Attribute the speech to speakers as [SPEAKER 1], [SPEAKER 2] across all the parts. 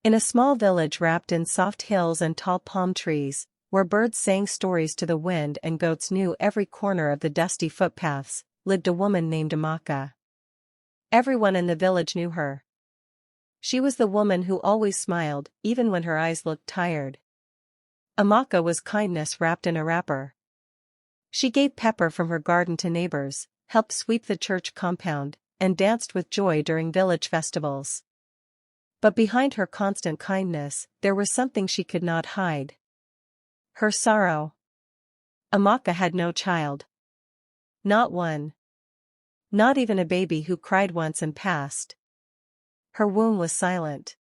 [SPEAKER 1] In a small village wrapped in soft hills and tall palm trees, where birds sang stories to the wind and goats knew every corner of the dusty footpaths, lived a woman named Amaka. Everyone in the village knew her. She was the woman who always smiled, even when her eyes looked tired. Amaka was kindness wrapped in a wrapper. She gave pepper from her garden to neighbors, helped sweep the church compound, and danced with joy during village festivals. But behind her constant kindness, there was something she could not hide. Her sorrow. Amaka had no child. Not one. Not even a baby who cried once and passed. Her womb was silent.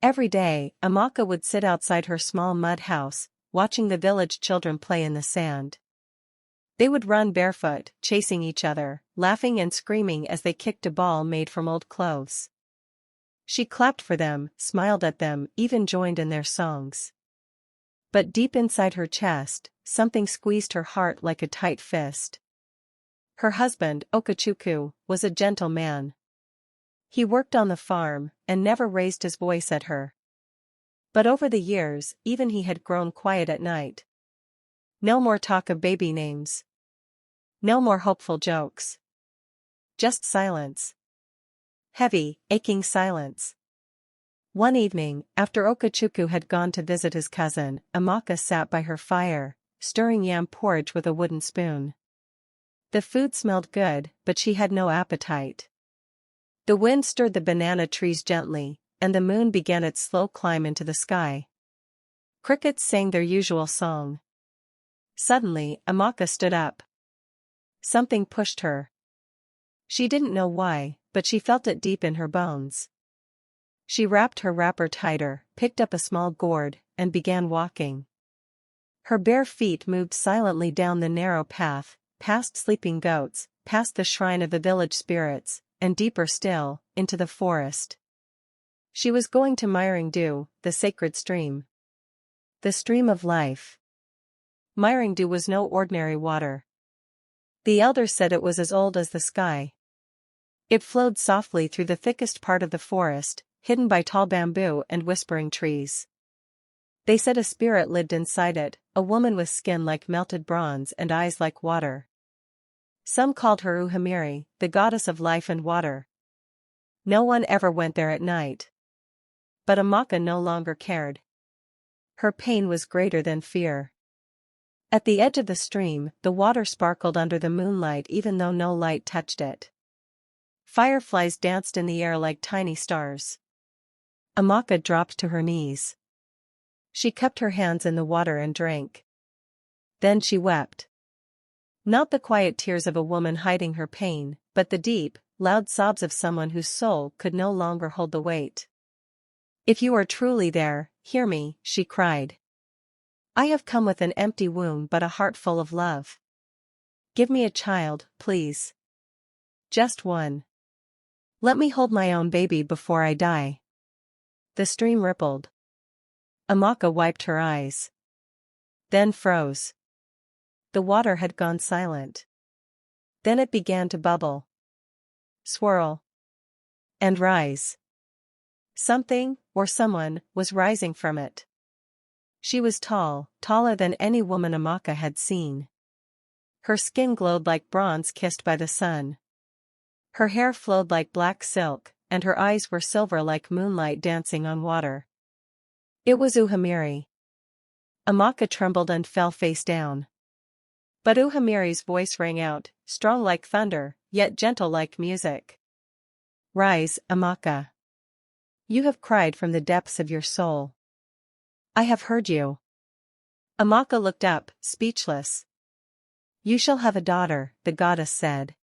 [SPEAKER 1] Every day, Amaka would sit outside her small mud house, watching the village children play in the sand. They would run barefoot, chasing each other, laughing and screaming as they kicked a ball made from old clothes. She clapped for them, smiled at them, even joined in their songs. But deep inside her chest, something squeezed her heart like a tight fist. Her husband, Okachukwu, was a gentle man. He worked on the farm, and never raised his voice at her. But over the years, even he had grown quiet at night. No more talk of baby names. No more hopeful jokes. Just silence. Heavy, aching silence. One evening, after Okachukwu had gone to visit his cousin, Amaka sat by her fire, stirring yam porridge with a wooden spoon. The food smelled good, but she had no appetite. The wind stirred the banana trees gently, and the moon began its slow climb into the sky. Crickets sang their usual song. Suddenly, Amaka stood up. Something pushed her. She didn't know why, but she felt it deep in her bones. She wrapped her wrapper tighter, picked up a small gourd, and began walking. Her bare feet moved silently down the narrow path, past sleeping goats, past the shrine of the village spirits, and deeper still, into the forest. She was going to Miringdu, the sacred stream. The stream of life. Miringdu was no ordinary water. The elders said it was as old as the sky. It flowed softly through the thickest part of the forest, hidden by tall bamboo and whispering trees. They said a spirit lived inside it, a woman with skin like melted bronze and eyes like water. Some called her Uhamiri, the goddess of life and water. No one ever went there at night. But Amaka no longer cared. Her pain was greater than fear. At the edge of the stream, the water sparkled under the moonlight even though no light touched it. Fireflies danced in the air like tiny stars. Amaka dropped to her knees. She cupped her hands in the water and drank. Then she wept. Not the quiet tears of a woman hiding her pain, but the deep, loud sobs of someone whose soul could no longer hold the weight. "If you are truly there, hear me," she cried. "I have come with an empty womb but a heart full of love. Give me a child, please. Just one. Let me hold my own baby before I die." The stream rippled. Amaka wiped her eyes. Then froze. The water had gone silent. Then it began to bubble. Swirl. And rise. Something, or someone, was rising from it. She was tall, taller than any woman Amaka had seen. Her skin glowed like bronze kissed by the sun. Her hair flowed like black silk, and her eyes were silver like moonlight dancing on water. It was Uhamiri. Amaka trembled and fell face down. But Uhamiri's voice rang out, strong like thunder, yet gentle like music. "Rise, Amaka. You have cried from the depths of your soul. I have heard you." Amaka looked up, speechless. "You shall have a daughter," the goddess said.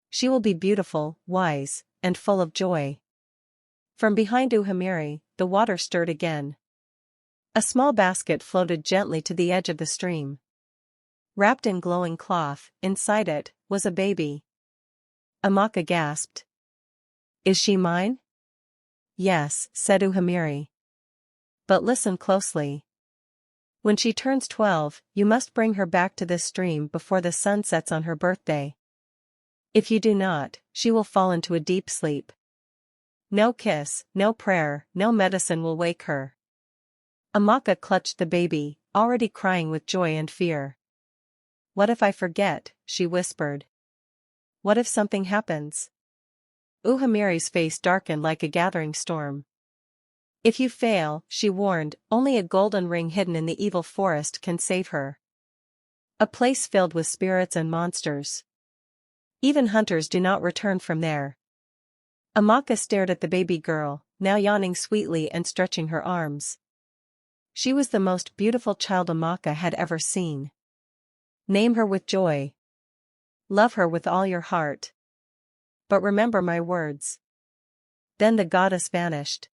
[SPEAKER 1] "She will be beautiful, wise, and full of joy." From behind Uhamiri, the water stirred again. A small basket floated gently to the edge of the stream. Wrapped in glowing cloth, inside it, was a baby. Amaka gasped. "Is she mine?" "Yes," said Uhamiri. "But listen closely. When she turns 12, you must bring her back to this stream before the sun sets on her birthday. If you do not, she will fall into a deep sleep. No kiss, no prayer, no medicine will wake her. Amaka clutched the baby, already crying with joy and fear. What if I forget, she whispered. What if something happens? Uhamiri's face darkened like a gathering storm. If you fail, she warned, only a golden ring hidden in the evil forest can save her. A place filled with spirits and monsters. Even hunters do not return from there. Amaka stared at the baby girl, now yawning sweetly and stretching her arms. She was the most beautiful child Amaka had ever seen. Name her with joy. Love her with all your heart. But remember my words. Then the goddess vanished.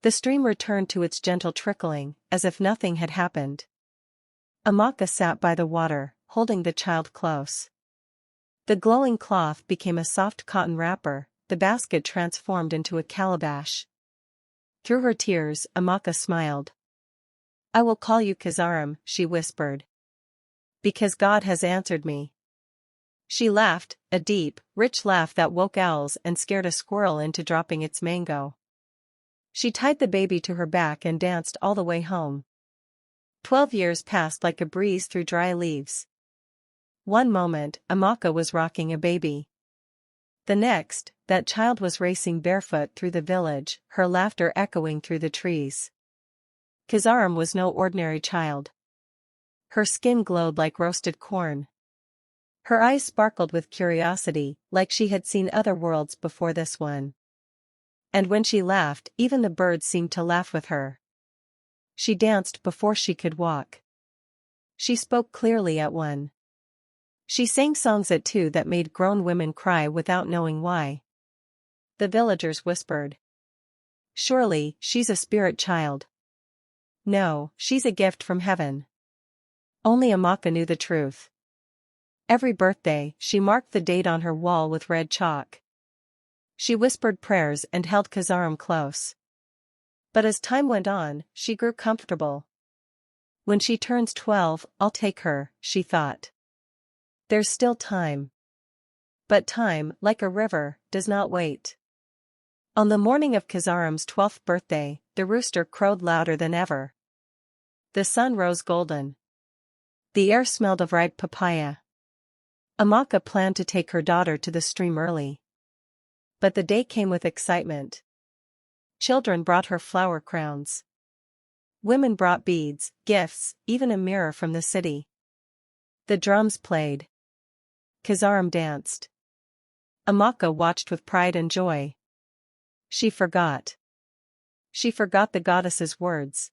[SPEAKER 1] The stream returned to its gentle trickling, as if nothing had happened. Amaka sat by the water, holding the child close. The glowing cloth became a soft cotton wrapper, the basket transformed into a calabash. Through her tears, Amaka smiled. I will call you Kazaram, she whispered. Because God has answered me. She laughed, a deep, rich laugh that woke owls and scared a squirrel into dropping its mango. She tied the baby to her back and danced all the way home. 12 years passed like a breeze through dry leaves. One moment, Amaka was rocking a baby. The next, that child was racing barefoot through the village, her laughter echoing through the trees. Kazaram was no ordinary child. Her skin glowed like roasted corn. Her eyes sparkled with curiosity, like she had seen other worlds before this one. And when she laughed, even the birds seemed to laugh with her. She danced before she could walk. She spoke clearly at 1. She sang songs at 2 that made grown women cry without knowing why. The villagers whispered. Surely, she's a spirit child. No, she's a gift from heaven. Only Amaka knew the truth. Every birthday, she marked the date on her wall with red chalk. She whispered prayers and held Kazaram close. But as time went on, she grew comfortable. When she turns 12, I'll take her, she thought. There's still time. But time, like a river, does not wait. On the morning of Kazaram's 12th birthday, the rooster crowed louder than ever. The sun rose golden. The air smelled of ripe papaya. Amaka planned to take her daughter to the stream early. But the day came with excitement. Children brought her flower crowns. Women brought beads, gifts, even a mirror from the city. The drums played. Kazaram danced. Amaka watched with pride and joy. She forgot. She forgot the goddess's words.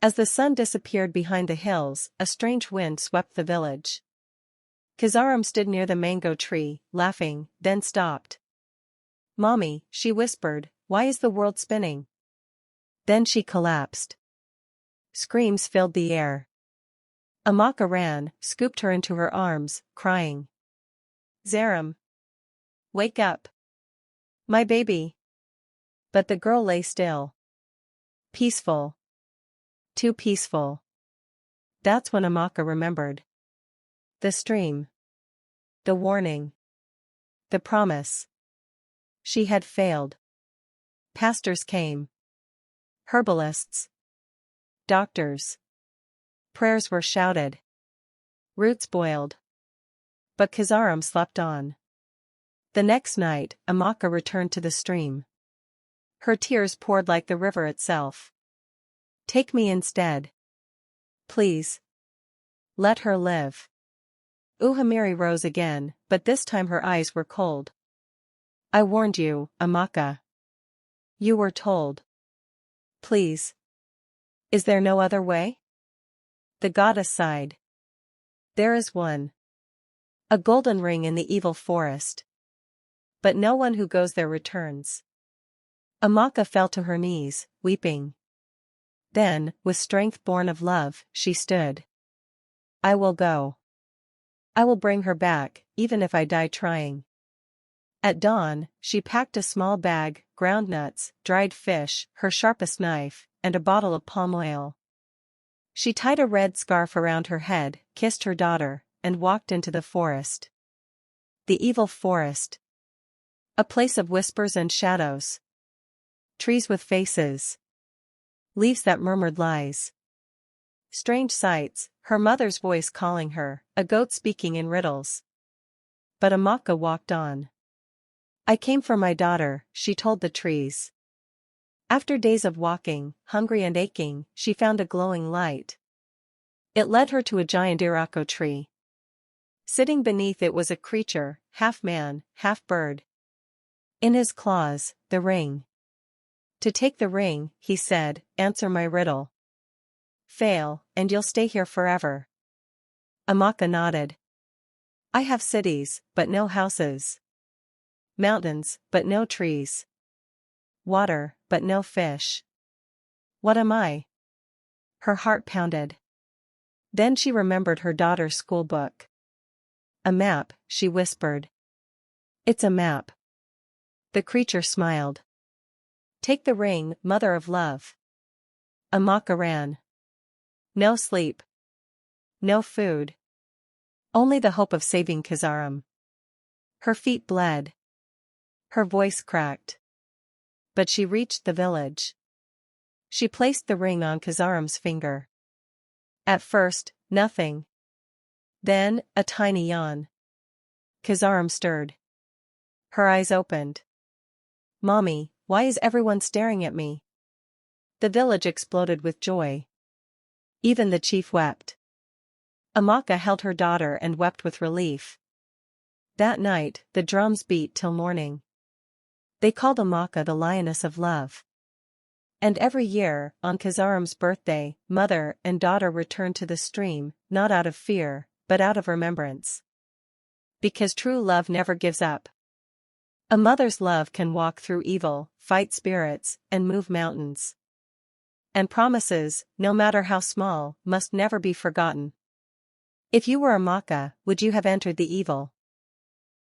[SPEAKER 1] As the sun disappeared behind the hills, a strange wind swept the village. Kazaram stood near the mango tree, laughing, then stopped. Mommy, she whispered, why is the world spinning? Then she collapsed. Screams filled the air. Amaka ran, scooped her into her arms, crying. Zaram! Wake up! My baby! But the girl lay still. Peaceful. Too peaceful. That's when Amaka remembered. The stream. The warning. The promise. She had failed. Pastors came. Herbalists. Doctors. Prayers were shouted. Roots boiled. But Kazaram slept on. The next night, Amaka returned to the stream. Her tears poured like the river itself. Take me instead. Please. Let her live. Uhamiri rose again, but this time her eyes were cold. I warned you, Amaka. You were told. Please. Is there no other way? The goddess sighed. There is one. A golden ring in the evil forest. But no one who goes there returns. Amaka fell to her knees, weeping. Then, with strength born of love, she stood. I will go. I will bring her back, even if I die trying. At dawn, she packed a small bag, ground nuts, dried fish, her sharpest knife, and a bottle of palm oil. She tied a red scarf around her head, kissed her daughter, and walked into the forest. The evil forest. A place of whispers and shadows. Trees with faces. Leaves that murmured lies. Strange sights, her mother's voice calling her, a goat speaking in riddles. But Amaka walked on. I came for my daughter, she told the trees. After days of walking, hungry and aching, she found a glowing light. It led her to a giant irako tree. Sitting beneath it was a creature, half man, half bird. In his claws, the ring. To take the ring, he said, answer my riddle. Fail, and you'll stay here forever. Amaka nodded. I have cities, but no houses. Mountains, but no trees. Water, but no fish. What am I? Her heart pounded. Then she remembered her daughter's school book. A map, she whispered. It's a map. The creature smiled. Take the ring, mother of love. Amaka ran. No sleep. No food. Only the hope of saving Kazaram. Her feet bled. Her voice cracked. But she reached the village. She placed the ring on Kazaram's finger. At first, nothing. Then, a tiny yawn. Kazaram stirred. Her eyes opened. Mommy, why is everyone staring at me? The village exploded with joy. Even the chief wept. Amaka held her daughter and wept with relief. That night, the drums beat till morning. They called Amaka the Lioness of Love. And every year, on Kazaram's birthday, mother and daughter returned to the stream, not out of fear, but out of remembrance. Because true love never gives up. A mother's love can walk through evil, fight spirits, and move mountains. And promises, no matter how small, must never be forgotten. If you were Amaka, would you have entered the evil?